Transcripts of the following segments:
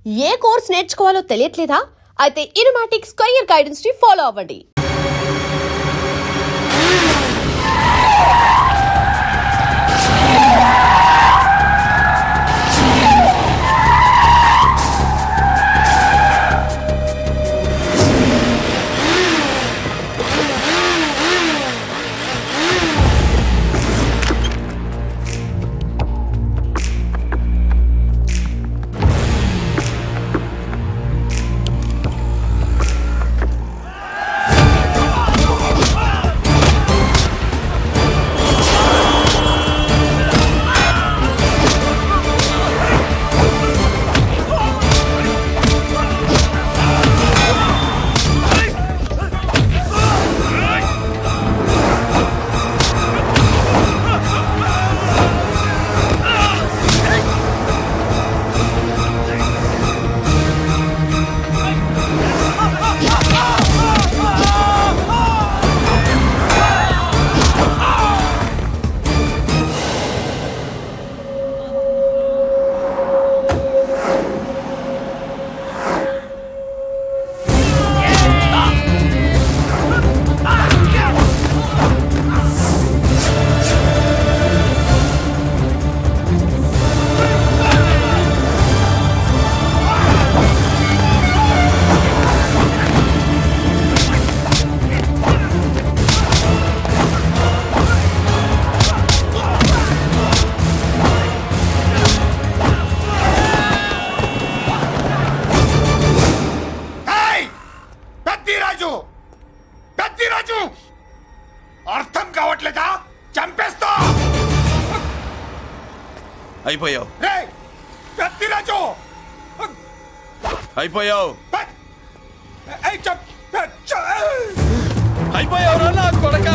ఏ course నేర్చుకోవాలో తెలియట్లేదా? అయితే ఇనుమాటిక్ square guidance ని follow అవ్వండి. అర్థం కావట్లేదా? చంపేస్తా. అయిపోయావు. పెద్దిరాజు అయిపోయావు. అయిపోయావు నా కొడక.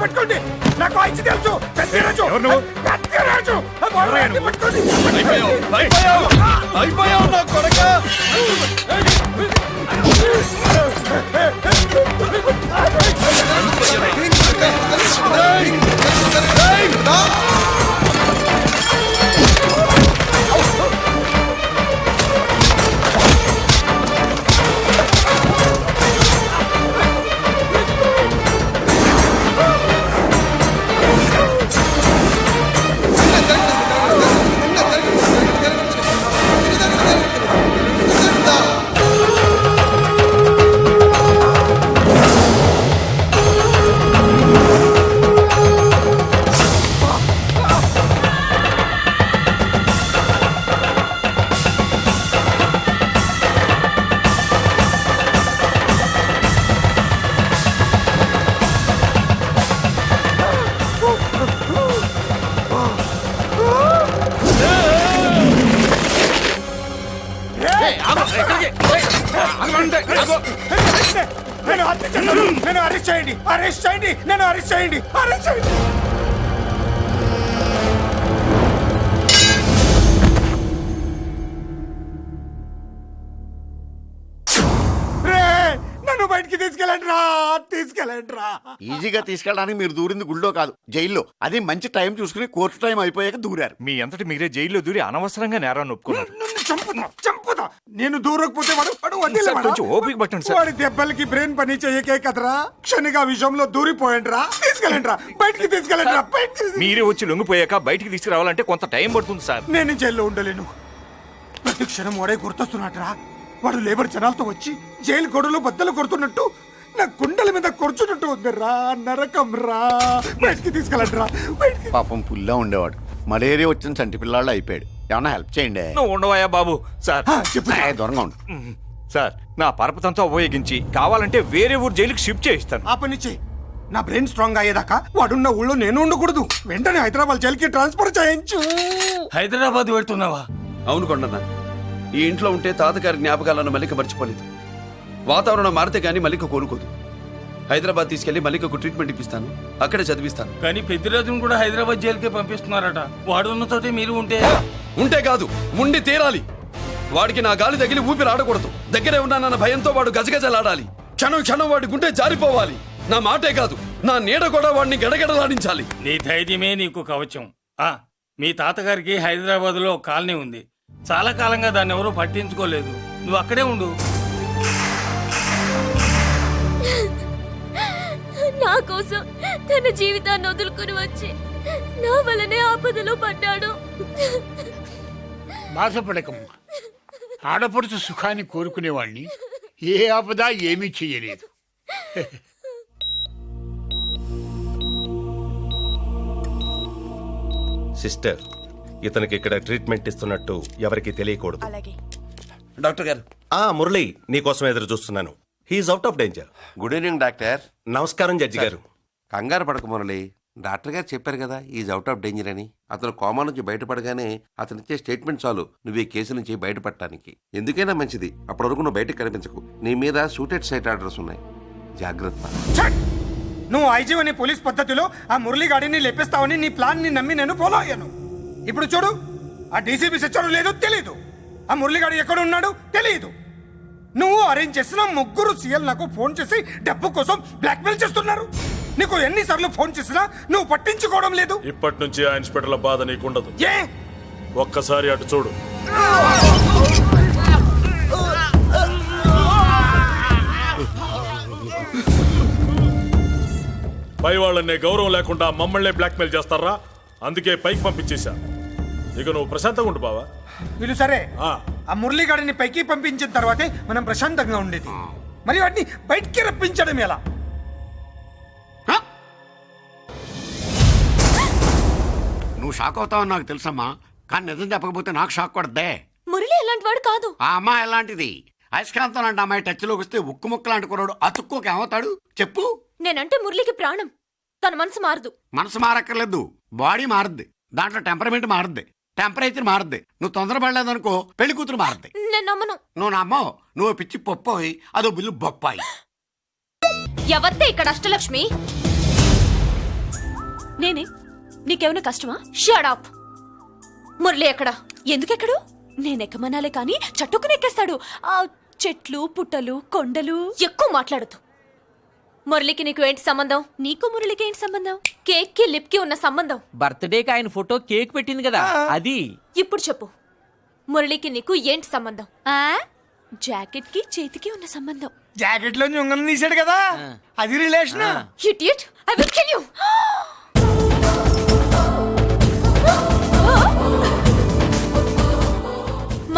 పట్టుకోండి, నాకు వాయిస్ తెలుసు. పెద్దిరాజు అయిపోయావు నా కొడక. నేను హత్య చేశాను. నేను అరెస్ట్ చేయండి, అరెస్ట్ చేయండి, నన్ను అరెస్ట్ చేయండి, అరెస్ట్ చేయండి. రే, నన్ను బయటికి తీసుకెళ్ళండి రా, తీసుకెళ్ళండి రా. ఈజీగా తీసుకెళ్ళడానికి మీరు దూరింది గుళ్ళో కాదు, జైల్లో. అది మంచి టైం చూసుకుని కోర్టు టైం అయిపోయాక దూరారు. మీ అంతటి మీరే జైల్లో దూరి అనవసరంగా నేరాన్ని ఒప్పుకున్నారు. నన్ను చంపుతా. నేను దూరకపోతే వాడు సార్, వదిలేవాడా? కొంచెం ఓపిక పట్టండి సార్. వాడి దెబ్బలకి బ్రెయిన్ పని చేయకే కదరా, క్షణిగా విషయంలో దూరిపోయండి రా. తీసుకెళ్ళండి రా, బయటికి తీసుకెళ్ళండి రా, బయటికి. మీరే వచ్చి లొంగిపోయాక బయటికి తీసుకురావాలంటే కొంత టైం పడుతుంది సార్. నేను జైల్లో ఉండలేను. ప్రతి క్షణం వాడే గుర్తొస్తున్నాడు రా. వాడు లేబర్ జనాలతో వచ్చి జైలు గొడవలు బద్దలు కొడుతున్నట్టు నా గుండెల మీద కొడుచున్నట్టు ఉంది రా. నరకం రా, బయటికి తీసుకెళ్ళండి రా, బయటికి. పాపం పుల్లా ఉండేవాడు, మలేరియా వచ్చిన చంటి పిల్లాళ్ళు అయిపోయాడు. ఏమన్నా హెల్ప్ చేయండి. నువ్వు ఉండవయ్యా బాబు. సార్ చెప్పు. దూరంగా ఉండు. సార్, నా పరపతంతా ఉపయోగించి కావాలంటే వేరే ఊరు జైలుకి షిఫ్ట్ చేయిస్తాను. ఆ పని చెయ్యి. నా బ్రెయిన్ స్ట్రాంగ్ అయ్యేదాకా వాడున్న ఊళ్ళో నేను ఉండకూడదు. వెంటనే హైదరాబాద్ జైలుకి ట్రాన్స్ఫర్ చేయించు. హైదరాబాద్ వెళ్తున్నావా? అవును కొండన్న, ఈ ఇంట్లో ఉంటే తాతగారి జ్ఞాపకాలను మల్లిక మర్చిపోలేదు. వాతావరణం మారితే గానీ మల్లిక కోలుకోదు. హైదరాబాద్ తీసుకెళ్లి మల్లికకు ట్రీట్మెంట్ ఇప్పిస్తాను, అక్కడే చదివిస్తాను. కానీ పెద్దిరాజును కూడా హైదరాబాద్ జైలుకే పంపిస్తున్నారట. వాడు ఉన్న చోటే మీరు ఉంటే ఉంటే కాదు, ఉండి తీరాలి. వాడికి నా గాలి తగిలి ఊపిరి ఆడకూడదు. దగ్గరే ఉన్నానన్న భయంతో వాడు గజగజలాడాలి. క్షణం క్షణం వాడి గుండె జారిపోవాలి. నా మాటే కాదు, నా నీడ కూడా వాడిని గడగడలాడించాలి. నీ ధైర్యమే నీకు కవచం. మీ తాతగారికి హైదరాబాద్ లో కాలనీ ఉంది. చాలా కాలంగా దాన్ని ఎవరూ పట్టించుకోలేదు. నువ్వు అక్కడే ఉండు. నా కోసం తన జీవితాన్ని వదులుకుని వచ్చి నా వల్లనే ఆపదలో పడ్డాడు. బాధపడకమ్మా. ఆడపడుచు సుఖాన్ని కోరుకునేవాణ్ణి ఏ ఆపద ఏమీ చెయ్యలేదు. సిస్టర్, ఇతనికి ఇక్కడ ట్రీట్మెంట్ ఇస్తున్నట్టు ఎవరికి తెలియకూడదు. డాక్టర్ గారు. మురళి, నీకోసం ఎదురు చూస్తున్నాను. He's out of danger. Good evening doctor. నమస్కారం జడ్జి గారు. కంగారు పడక మురళి, డాక్టర్ గారు చెప్పారు కదా ఈజ్ అవుట్ ఆఫ్ డేంజర్ అని. అతను కోమా నుంచి బయటపడగానే అతను ఇచ్చే స్టేట్మెంట్ చాలు నువ్వు ఈ కేసు నుంచి బయటపడటానికి. ఎందుకైనా మంచిది, అప్పటి వరకు నువ్వు బయటకు కనిపించకు. నీ మీద షూటెడ్ సైట్ ఆర్డర్స్ ఉన్నాయి, జాగ్రత్త. ఛట్! నువ్వు ఐజీవని పోలీస్ పద్ధతిలో ఆ మురళీగాడిని లేపేస్తావని నీ ప్లాన్ ని నమ్మి నేను ఫాలో అయ్యాను. ఇప్పుడు చూడు, ఆ డీసీపీ సచ్చాడు లేదో తెలీదు, ఆ మురళీగాడు ఎక్కడ ఉన్నాడు తెలియదు. నువ్వు అరేంజ్ చేసిన ముగ్గురు సీఎల్ నాకు ఫోన్ చేసి డబ్బు కోసం బ్లాక్మెయిల్ చేస్తున్నారు. నీకు ఎన్నిసార్లు ఫోన్ చేసినా నువ్వు పట్టించుకోవడం లేదు. ఇప్పటి నుంచి ఆ ఇన్స్పెక్టర్ల బాధ నీకుండదు. ఏ? ఒక్కసారి అటు చూడు. పై వాళ్ళనే గౌరవం లేకుండా మమ్మల్ని బ్లాక్మెయిల్ చేస్తారా? అందుకే పైకి పంపించేశా. ఇక నువ్వు ప్రశాంతంగా ఉండు బావా. వీళ్ళు సరే, ఆ మురళీగాడిని పైకి పంపించిన తర్వాతే మనం ప్రశాంతంగా ఉండేది. మరి వాటిని బయటికి రప్పించడం ఎలా? నువ్వు షాక్ అవుతావని నాకు తెలుసమ్మా, కానీ నిజం చెప్పకపోతే నాకు షాక్ కొడద్దే. మురళి ఎలాంటి వాడు కాదు. ఆ అమ్మాయి ఎలాంటిది? అయస్కాంతం లాంటి అమ్మాయి టచ్లోకి వస్తే ఉక్కు ముక్క లాంటి కుర్రాడు అతుక్కోక ఏమవుతాడు చెప్పు? నేనంటే మురళికి ప్రాణం. తన మనసు మారదు. మనసు మారక్కర్లేదు, బాడీ మారుద్ది. దాంట్లో టెంపరమెంట్ మారుద్ది, టెంపరేచర్ మారుద్ది. నువ్వు తొందరపడలేదనుకో పెళ్లి కూతురు మారుద్ది. నేను నమ్మను. నువ్వు నమ్మవు. నువ్వు పిచ్చి పొప్పోయి అదో బిల్లు బొప్పాయి. ఎవరితే ఇక్కడ అష్టలక్ష్మి? నేనే. నీకేమైనా కష్టమా? Shut up. మురళి ఎక్కడా? ఎందుకెక్కడు? నేనెక్కమనాలే కానీ చట్టుకుని ఎక్కేస్తాడు. ఆ చెట్లు పుట్టలు కొండలు. ఎక్కువ మాట్లాడదు. మురళికి నీకు ఏంటి సంబంధం? నీకు మురళికి ఏంటి సంబంధం? కేక్ కి లిప్ కి ఉన్న సంబంధం. బర్త్డేకి ఆయన ఫోటో కేక్ పెట్టింది కదా, అది. ఇప్పుడు చెప్పు, మురళికి నీకు ఏంటి సంబంధం? జాకెట్ కి చేతికి ఉన్న సంబంధం. జాకెట్ లో ఉంగరం తీసాడు కదా, అది relation. Idiot, I will kill you.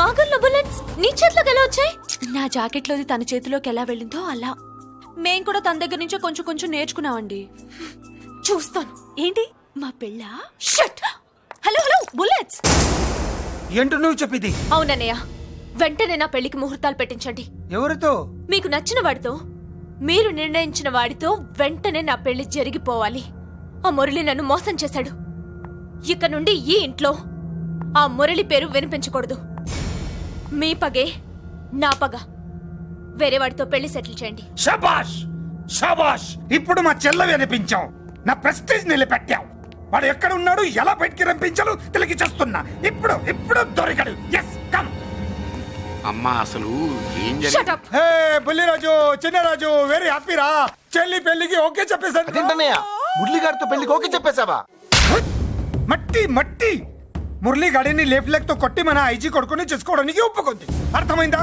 మాగర్లో బుల్లెట్స్ నీ చేతిలోకి ఎలా వచ్చాయి? నా జాకెట్ లోది తన చేతిలోకి ఎలా వెళ్ళిందో అలా. మేం కూడా తన దగ్గర నుంచే కొంచెం కొంచెం నేర్చుకున్నామండి. చూస్తాను. ఏంటి మా పెళ్ళ? షట్. Hello hello, bullets. ఏంటో నువ్వు చెప్పింది? అవునన్నయ్య, వెంటనే నా పెళ్లికి ముహూర్తాలు పెట్టించండి. ఎవరితో? మీకు నచ్చిన వాడితో, మీరు నిర్ణయించిన వాడితో వెంటనే నా పెళ్లి జరిగిపోవాలి. ఆ మురళి నన్ను మోసం చేశాడు. ఇక నుండి ఈ ఇంట్లో ఆ మురళి పేరు వినిపించకూడదు. మీ పగే నా పగ. వేరే వాడితో పెళ్లి సెటిల్ చేయండి. శబాష్. షాబాష్, ఇప్పుడు మా చెల్లవి అనిపించావు, నా ప్రెస్టేజ్ నిలబెట్టావు. వాడు ఎక్కడ ఉన్నాడు, ఎలా బయటికి రంపించాలో తెలికి చేస్తున్నా. ఇప్పుడు ఇప్పుడు దొరికాడు. Yes come. అమ్మా అసలు ఏం Shut జరిగింది? up. హే బుల్లిరాజు, చిన్నరాజు, వెరీ హ్యాపీ రా. చెల్లి పెళ్లికి ఓకే చెప్పేశాను. మురళిగారితో పెళ్లికి ఓకే చెప్పేశావా? మట్టి మట్టి మురళి గాడిని లేఫ్ లెగ్ తో కొట్టి మన ఐజీ కొడుకుని చేసుకోవడానికి ఒప్పుకుంది. అర్థమైందా?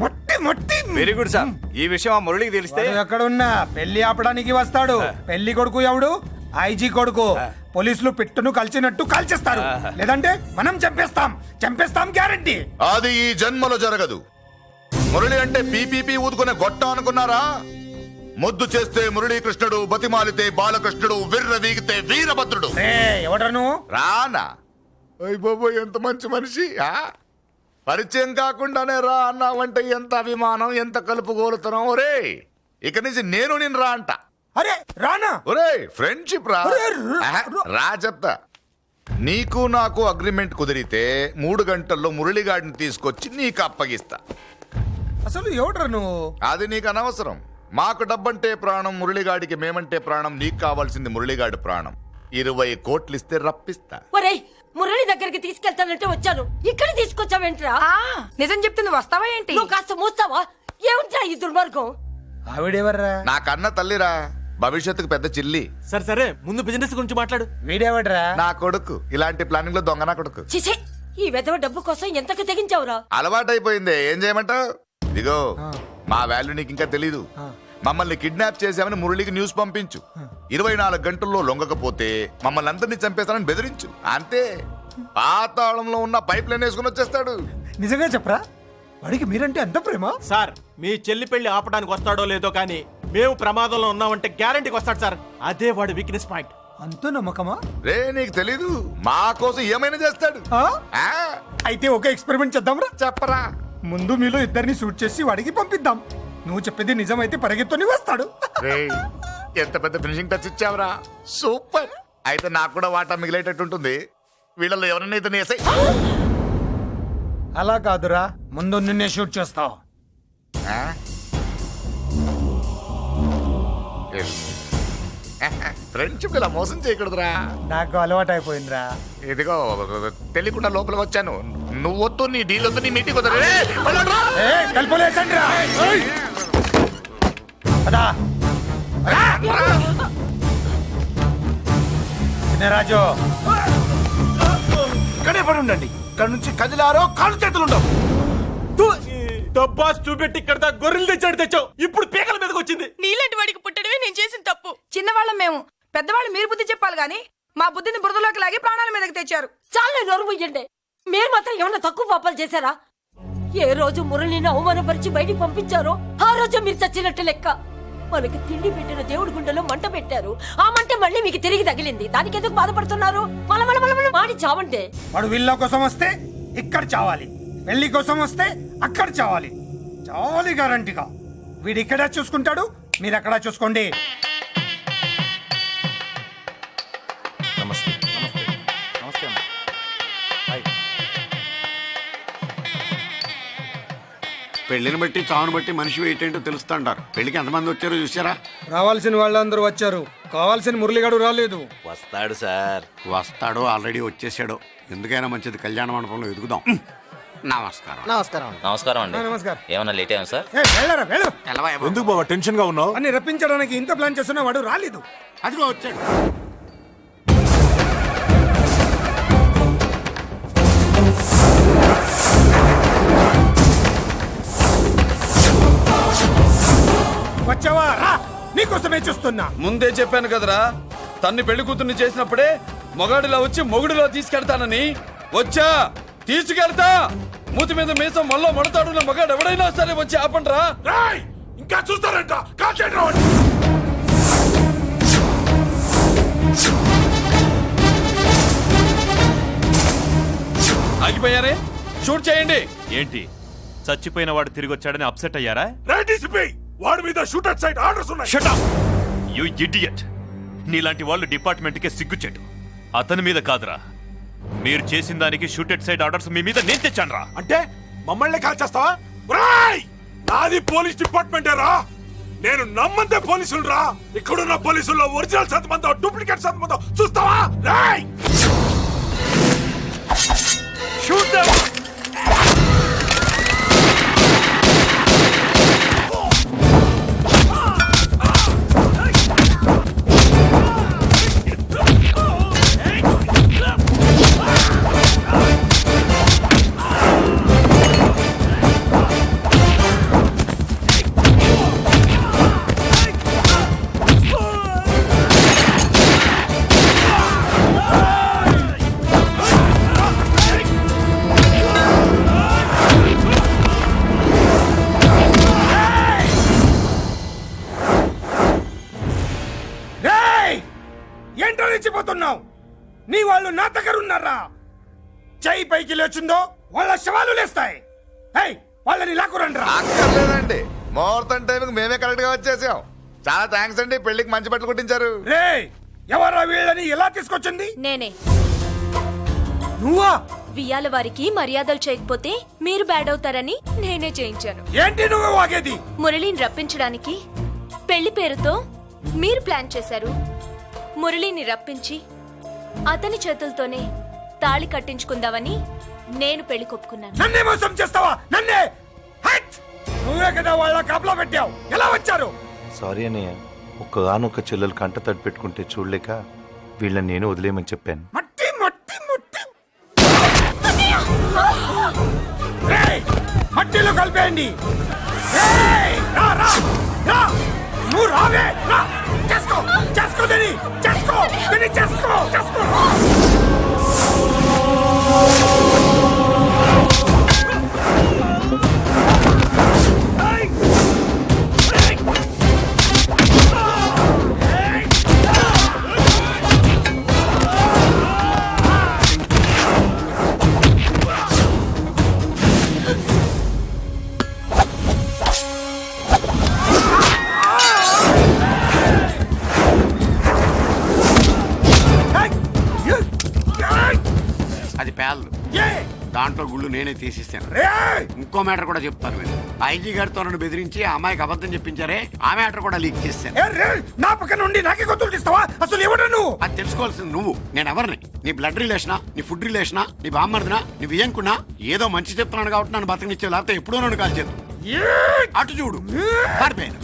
మట్టి మట్టి. Very good sir. ఈ విషయం ఆ మురళికి తెలిస్తే వాడు ఎక్కడున్నా పెళ్లి ఆపడానికి వస్తాడు. పెళ్లి కొడుకు ఎవడు? ఐజీ కొడుకు. పోలీసులు పిట్టును కలిసినట్టు కాల్చేస్తారు, లేదంటే మనం చంపేస్తాం. చంపేస్తాం గ్యారంటీ. అది ఈ జన్మలో జరగదు. మురళి అంటే పీపీపీ ఊదుకునే గొట్ట అనుకున్నారా? ముద్దు చేస్తే మురళీకృష్ణుడు, బతిమాలితే బాలకృష్ణుడు, విర్ర వీగితే వీరభద్రుడు. ఎవడను? రానా? అయ్ బాబో, ఎంత మంచి మనిషి. పరిచయం కాకుండానే రా అన్నావంటే ఎంత అభిమానం, ఎంత కలుపుగోలుతున్నాం. ఒరే, ఇక నుంచి నేను రా అంట. అరే రానా? ఒరే, ఫ్రెండ్షిప్ రా. ఒరే, రా చెప్తా. నీకు నాకు అగ్రిమెంట్ కుదిరితే 3 గంటల్లో మురళిగాడిని తీసుకొచ్చి నీకు అప్పగిస్తా. అసలు ఎవడరా నువ్వు? అది నీకు అనవసరం. మాకు డబ్బంటే ప్రాణం, మురళిగాడికి మేమంటే ప్రాణం. నీకు కావాల్సింది మురళిగాడి ప్రాణం. 20 కోట్లు ఇస్తే రప్పిస్తా. ఒరేయ్, మురళి దగ్గరికి తీసుకెళ్తానంటే వచ్చాను, ఇక్కడ తీసుకొచ్చావేంట్రా? నిజం చెప్తే నువ్వు వస్తావా ఏంటి? నువ్వు కాస్త మూస్తావా? ఏమిట్రా ఈ దుర్మార్గం? ఆవిడెవర్రా? నా కన్న తల్లిరా, భవిష్యత్తుకు పెద్ద చిల్లి. సరే సరే, ముందు బిజినెస్ గురించి మాట్లాడు. వీడేవడ్రా? నా కొడుకు. ఇలాంటి ప్లానింగ్ లో దొంగ నా కొడుకు. చిసే, ఈ వెధవ డబ్బు కోసం ఎంతకు తెగించావురా? అలవాటైపోయింది, ఏం చేయమంటావు? ఇదిగో, మా వాల్యూ నీకు ఇంకా తెలీదు. మమ్మల్ని కిడ్నాప్ చేశామని మురళికి న్యూస్ పంపించు. 24 గంటల్లో లొంగకపోతే మమ్మల్ని అందరినీ చంపేస్తానని బెదిరించు. అంతే. పాతాళంలో ఉన్న పైప్ లైన్ వేసుకుని వచ్చేస్తాడు. నిజంగా చెప్పరా? వాడికి మీరంటే ఎంత ప్రేమ? సార్, మీ చెల్లి పెళ్లి ఆపడానికి వస్తాడో లేదో కానీ మేము ప్రమాదంలో ఉన్నామంటే గ్యారంటీకి వస్తాడు సార్. అదే వాడి వీక్నెస్ పాయింట్. అంత నమ్మకమా? రే, నీకు తెలీదు, మా కోసం ఏమైనా చేస్తాడు. ఆ? అయితే ఒక ఎక్స్పెరిమెంట్ చేద్దాంరా. చెప్పరా. ముందు మీలో ఇద్దరిని షూట్ చేసి వాడికి పంపిద్దాం. నువ్వు చెప్పేది నిజమైతే పరిగెత్తుని వస్తాడు. రేయ్, ఎంత పెద్ద ఫినిషింగ్ టచ్ ఇచ్చావురా. సూపర్. అయితే నాకు కూడా వాటా మిగిలేటట్టు ఉంటుంది. వీళ్ళలో ఎవరైనా ఇతను వేసాయి. అలా కాదురా, ముందు నిన్నే షూట్ చేస్తావు. ఫ్రెండ్షిప్ ఇలా మోసం చేయకూడదురా. నాకు అలవాటు అయిపోయిందిరా. ఇదిగో, తెలియకుండా లోపల వచ్చాను. నువ్వు వద్దు, నీ డీల్ వద్దు, నీ మీటింగ్ వద్దు. చిన్నరాజు, ఇక్కడే పడి ఉండండి. ఇక్కడ నుంచి కదిలారో కాళ్ళు చేతులు ఉండవు. డబ్బాస్ చూపెట్టి ఇక్కడ దాకా గొర్రెలు తెచ్చాడు తెచ్చావు. ఇప్పుడు పీకల మీదకి వచ్చింది. నీలాంటి వాడికి పుట్టడమే నేను చేసిన తప్పు. చిన్నవాళ్ళం మేము, పెద్దవాళ్ళు మీరు బుద్ధి చెప్పాలి గాని మా బుద్ధిని బురదలోకి లాగి ప్రాణాల మీదకి తెచ్చారు. చాలా నోరు ముయ్యండి. మీరు మాత్రం ఏమన్నా తక్కువ పాపాలు చేశారా? ఏ రోజు మురళిని అవమానపరిచి బయటికి పంపించారో ఆ రోజు మీరు చచ్చినట్టు లెక్క. మనకి తిండి పెట్టిన దేవుడి గుండెలో మంట పెట్టారు. ఆ మంట మళ్ళీ మీకు తిరిగి తగిలింది. దానికి ఎందుకు బాధపడుతున్నారు? మళ్ళీ మాడి చావంటే. వాడు విల్ల కోసం వస్తే ఇక్కడ చావాలి, పెళ్లి కోసం వస్తే అక్కడ చావాలి. చావాలి గ్యారంటీగా. వీడు ఇక్కడ చూసుకుంటాడు, మీరు అక్కడ చూసుకోండి. నమస్తే. నమస్తే. పెళ్లిని బట్టి చావును బట్టి మనిషి వెయిట్ ఏంటో తెలుస్తుంటారు. పెళ్లికి ఎంతమంది వచ్చారో చూసారా? రావాల్సిన వాళ్ళందరూ వచ్చారు, కావాల్సిన మురళిగాడు రాలేదు. వస్తాడు సార్. వస్తాడో ఆల్రెడీ వచ్చేసాడో. ఎందుకైనా మంచిది కళ్యాణ మండపంలో ఎదుగుదాం. నమస్కారం. నమస్కారం. నమస్కారం అండి. నమస్కారం. ఏమన్నా లేట్ అయ్యాం సార్? వెళ్ళు. ఎందుకు బాబా టెన్షన్ గా ఉన్నావు? అని రప్పించడానికి ఇంత ప్లాన్ చేస్తున్న వాడు రాలేదు. అదిగో వచ్చాడు. వచ్చావా? రా, నీకోసమే చూస్తున్నా. ముందే చెప్పాను కదరా, తన్ని పెళ్లి కూతుర్ని చేసినప్పుడే మొగాడిలా వచ్చి మొగుడిలా తీసుకెళ్తానని. వచ్చా, తీసుకెళ్తా. మూతి మీద మీసం మళ్ళా మడతాడున్న మగాడు ఎవడైనా సరే వచ్చి ఆపండ్రా. ఇంకా చూస్తారంట. ఆగిపోయారే, షూట్ చేయండి. ఏంటి, చచ్చిపోయిన వాడు తిరిగి వచ్చాడని అప్సెట్ అయ్యారా? వాడి మీద షూటర్ సైట్ ఆర్డర్స్ ఉన్నాయి. Shut up you idiot. నీలాంటి వాళ్ళు డిపార్ట్మెంట్ కే సిగ్గుచెట్టు. అతని మీద కాదురా, మీరు చేసిన దానికి షూటెడ్ సైడ్ ఆర్డర్స్ మీ మీద నేను తెచ్చాను రా. అంటే మమ్మల్ని కాల్ చేస్తావా? నాది పోలీస్ డిపార్ట్మెంటే రా. నేను నమ్మందే పోలీసులు రా. ఇక్కడున్న పోలీసుల్లో ఒరిజినల్ సత్మంతో డూప్లికేట్ సత్మంతో చూస్తావా? రేయ్! Shoot them! ఏంటో రెచ్చిపోతున్నావు? నీ వాళ్ళు నా దగ్గర ఉన్నారా? చెయ్యి పైకి లేచుందో వాళ్ళ శవాలు లేస్తాయి. వాళ్ళని లాక్కురండి రా. అక్కర్లేదండి, ముహూర్తం టైంకి మేమే కరెక్ట్ గా వచ్చేసాం. చాలా థ్యాంక్స్ అండి, పెళ్లికి మంచి బట్టలు కుట్టించారు. రే, ఎవరా వీళ్ళని ఎలా తీసుకొచ్చింది? నేనే. నువ్వా? వియ్యాల వారికి మర్యాదలు చేయకపోతే మీరు బ్యాడ్ అవుతారని నేనే చేయించాను. ఏంటి నువ్వు వాగేది? మురళిని రప్పించడానికి పెళ్లి పేరుతో మీరు ప్లాన్ చేశారు. మురళిని రప్పించి అతని చేతులతోనే తాళి కట్టించుకుందామని నేను పెళ్లి కొప్పుకున్నాను. నన్నే మోసం చేస్తావా? నన్నే? నువ్వే కదా వాళ్ళ కాపలా పెట్టావు. ఎలా వచ్చారు? సారీ అన్నయ్య, ఒక్కగానొక్క చెల్లెలు కంట తడి పెట్టుకుంటే చూడలేక వీళ్ళని నేను వదిలేయమని చెప్పాను. మట్టి మట్టి మట్టి రేయ్, మట్టిలో కలిపేయండి. రేయ్, రా రా రా, నువ్వు రావే, రా. చేసుకో చేసుకో దీని, చేసుకో దీని, చేసుకో చేసుకో. అది పేలదు, దాంట్లో గుళ్ళు నేనే తీసిస్తాను. ఇంకో మ్యాటర్ కూడా చెప్తాను. మీరు ఐజీ గారితో నన్ను బెదిరించి ఆ అమ్మాయికి అబద్ధం చెప్పించారే, ఆ మ్యాటర్ కూడా లీక్ చేస్తాను. నా పక్కన నుండి నాకే గొంతులు తీస్తావా? అసలు ఎవరు నువ్వు? అది తెలుసుకోవాల్సింది నువ్వు. నేను ఎవరిని? నీ బ్లడ్ రిలేషనా, నీ ఫుడ్ రిలేషనా, నీ బామ్మర్దినా, నీ వియ్యంకున్నా? ఏదో మంచి చెప్తున్నాను కాబట్టి నన్ను బతకనిచ్చే, లేకపోతే ఎప్పుడో నన్ను కాల్ చేద్దాం. అటు చూడు, పారిపోయాను.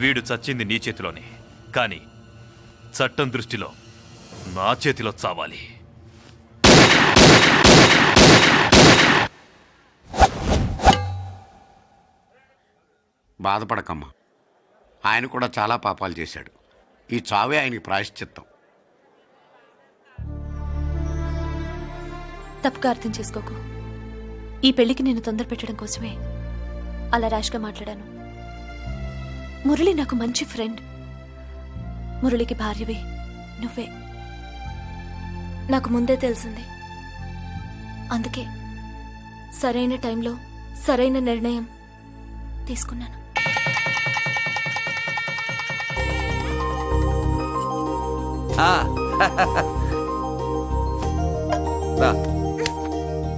వీడు చచ్చింది నీ చేతిలోనే, కానీ చట్టం దృష్టిలో నా చేతిలో చావాలి. బాధపడకమ్మా, ఆయన కూడా చాలా పాపాలు చేశాడు. ఈ చావే ఆయనకి ప్రాయశ్చిత్తం. తప్పుగా అర్థం చేసుకోకు. ఈ పెళ్లికి నేను తొందర పెట్టడం కోసమే అలా ర్యాష్గా మాట్లాడాను. మురళి నాకు మంచి ఫ్రెండ్. మురళికి భార్యవే నువ్వే. నాకు ముందే తెలిసింది. అందుకే సరైన టైంలో సరైన నిర్ణయం తీసుకున్నాను.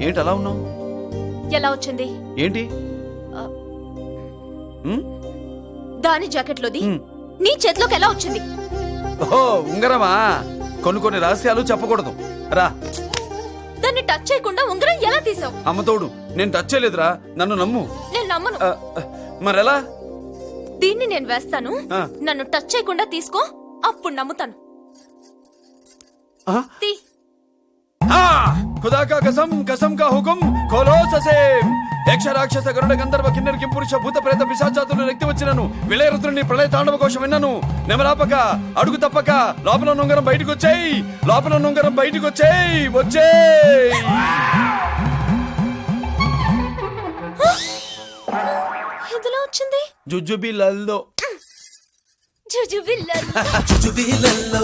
ఏంటి అలా ఉన్నావు? ఎలా వచ్చింది? ఏంటి? దాని జాకెట్లోది నీ చేతిలోకి ఎలా వచ్చింది? ఓ ఉంగరమా? కొన్ని రహస్యాలు చెప్పకూడదు. రా. దాన్ని టచ్ చేయకుండా ఉంగరం ఎలా తీసావు? అమ్మతోడు, నేను టచ్ చేయలేదురా, నన్ను నమ్ము. నేను నమ్మను. మరెలా? దీన్ని నేను వేస్తాను, నన్ను టచ్ చేయకుండా తీసుకో, అప్పుడు నమ్ముతాను. తీ. खुदा का कसम, कसम का हुकुम, खोलो ससेम. యక్ష రాక్షస గరుడ గంధర్వ కిన్నెర కింపురుష భూత ప్రేత పిశాచాతులు నెక్కి వచ్చినను విలయరుద్రుని ప్రళయ తాండవ కోశం విన్నను. నెమరాపక అడుగు తప్పక లోపల నుంగరం బయటకు వచ్చేయి, లోపల నుంగరం బయటకు వచ్చేయి, వచ్చేయి. ఎందులో వచ్చింది? జుజుబిలల్లో. జుజుబిల్లల్లో